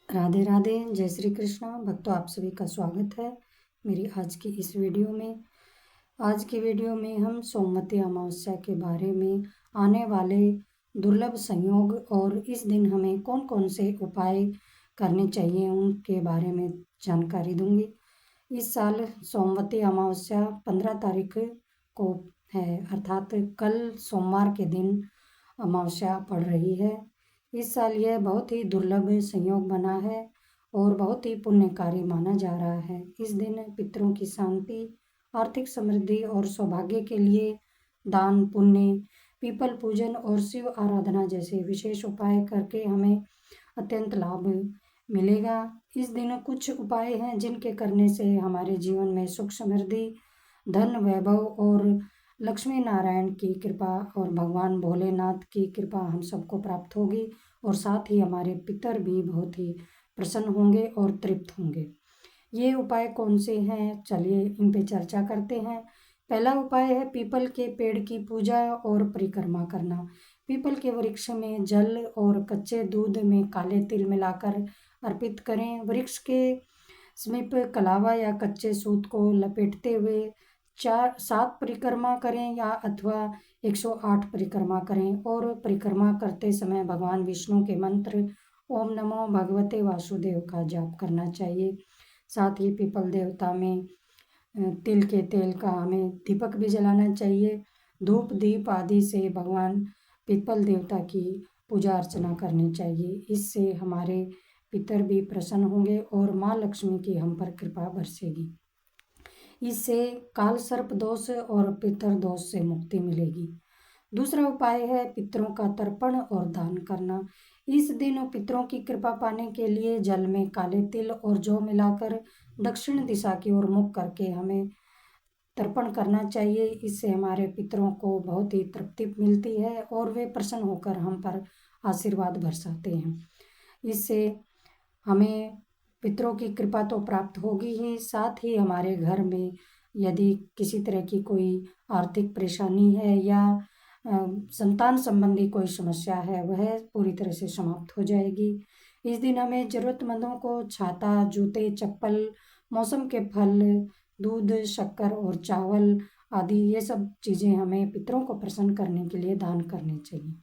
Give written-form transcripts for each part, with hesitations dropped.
राधे राधे। जय श्री कृष्णा भक्तों, आप सभी का स्वागत है मेरी आज की इस वीडियो में। आज की वीडियो में हम सोमवती अमावस्या के बारे में, आने वाले दुर्लभ संयोग और इस दिन हमें कौन कौन से उपाय करने चाहिए उनके बारे में जानकारी दूंगी। इस साल सोमवती अमावस्या 15 तारीख को है, अर्थात कल सोमवार के दिन अमावस्या पड़ रही है। इस साल यह बहुत ही दुर्लभ संयोग बना है और बहुत ही पुण्यकारी माना जा रहा है। इस दिन पितरों की शांति, आर्थिक समृद्धि और सौभाग्य के लिए दान पुण्य, पीपल पूजन और शिव आराधना जैसे विशेष उपाय करके हमें अत्यंत लाभ मिलेगा। इस दिन कुछ उपाय हैं जिनके करने से हमारे जीवन में सुख समृद्धि, धन वैभव और लक्ष्मी नारायण की कृपा और भगवान भोलेनाथ की कृपा हम सबको प्राप्त होगी और साथ ही हमारे पितर भी बहुत ही प्रसन्न होंगे और तृप्त होंगे। ये उपाय कौन से हैं, चलिए इन पे चर्चा करते हैं। पहला उपाय है पीपल के पेड़ की पूजा और परिक्रमा करना। पीपल के वृक्ष में जल और कच्चे दूध में काले तिल मिलाकर अर्पित करें। वृक्ष के समीप कलावा या कच्चे सूत को लपेटते हुए 4-7 परिक्रमा करें या अथवा 108 परिक्रमा करें और परिक्रमा करते समय भगवान विष्णु के मंत्र ओम नमो भगवते वासुदेव का जाप करना चाहिए। साथ ही पीपल देवता में तिल के तेल का हमें दीपक भी जलाना चाहिए। धूप दीप आदि से भगवान पीपल देवता की पूजा अर्चना करनी चाहिए। इससे हमारे पितर भी प्रसन्न होंगे और माँ लक्ष्मी की हम पर कृपा बरसेगी। इससे काल सर्प दोष और पितर दोष से मुक्ति मिलेगी। दूसरा उपाय है पितरों का तर्पण और दान करना। इस दिन पितरों की कृपा पाने के लिए जल में काले तिल और जौ मिलाकर दक्षिण दिशा की ओर मुख करके हमें तर्पण करना चाहिए। इससे हमारे पितरों को बहुत ही तृप्ति मिलती है और वे प्रसन्न होकर हम पर आशीर्वाद बरसाते हैं। इससे हमें पितरों की कृपा तो प्राप्त होगी ही, साथ ही हमारे घर में यदि किसी तरह की कोई आर्थिक परेशानी है या संतान संबंधी कोई समस्या है वह पूरी तरह से समाप्त हो जाएगी। इस दिन हमें ज़रूरतमंदों को छाता, जूते, चप्पल, मौसम के फल, दूध, शक्कर और चावल आदि ये सब चीज़ें हमें पितरों को प्रसन्न करने के लिए दान करने चाहिए।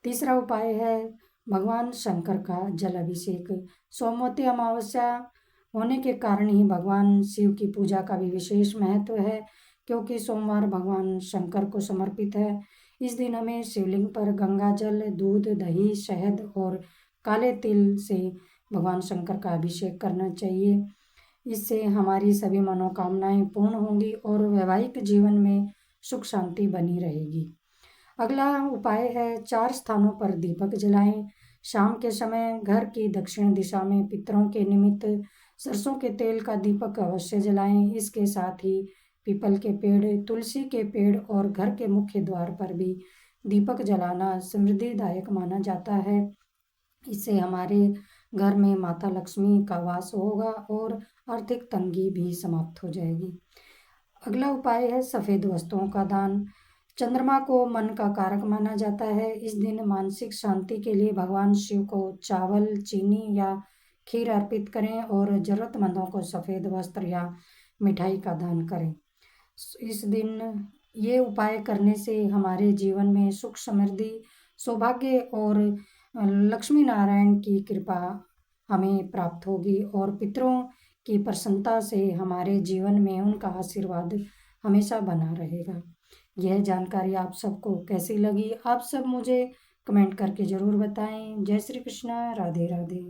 तीसरा उपाय है भगवान शंकर का जल अभिषेक। सोमवती अमावस्या होने के कारण ही भगवान शिव की पूजा का भी विशेष महत्व है, क्योंकि सोमवार भगवान शंकर को समर्पित है। इस दिन हमें शिवलिंग पर गंगा जल, दूध, दही, शहद और काले तिल से भगवान शंकर का अभिषेक करना चाहिए। इससे हमारी सभी मनोकामनाएं पूर्ण होंगी और वैवाहिक जीवन में सुख शांति बनी रहेगी। अगला उपाय है 4 स्थानों पर दीपक जलाएं। शाम के समय घर की दक्षिण दिशा में पितरों के निमित्त सरसों के तेल का दीपक अवश्य जलाएं। इसके साथ ही पीपल के पेड़, तुलसी के पेड़ और घर के मुख्य द्वार पर भी दीपक जलाना समृद्धिदायक माना जाता है। इससे हमारे घर में माता लक्ष्मी का वास होगा और आर्थिक तंगी भी समाप्त हो जाएगी। अगला उपाय है सफ़ेद वस्तुओं का दान। चंद्रमा को मन का कारक माना जाता है। इस दिन मानसिक शांति के लिए भगवान शिव को चावल, चीनी या खीर अर्पित करें और ज़रूरतमंदों को सफ़ेद वस्त्र या मिठाई का दान करें। इस दिन ये उपाय करने से हमारे जीवन में सुख समृद्धि, सौभाग्य और लक्ष्मी नारायण की कृपा हमें प्राप्त होगी और पितरों की प्रसन्नता से हमारे जीवन में उनका आशीर्वाद हमेशा बना रहेगा। यह जानकारी आप सबको कैसी लगी, आप सब मुझे कमेंट करके ज़रूर बताएं। जय श्री कृष्णा, राधे राधे।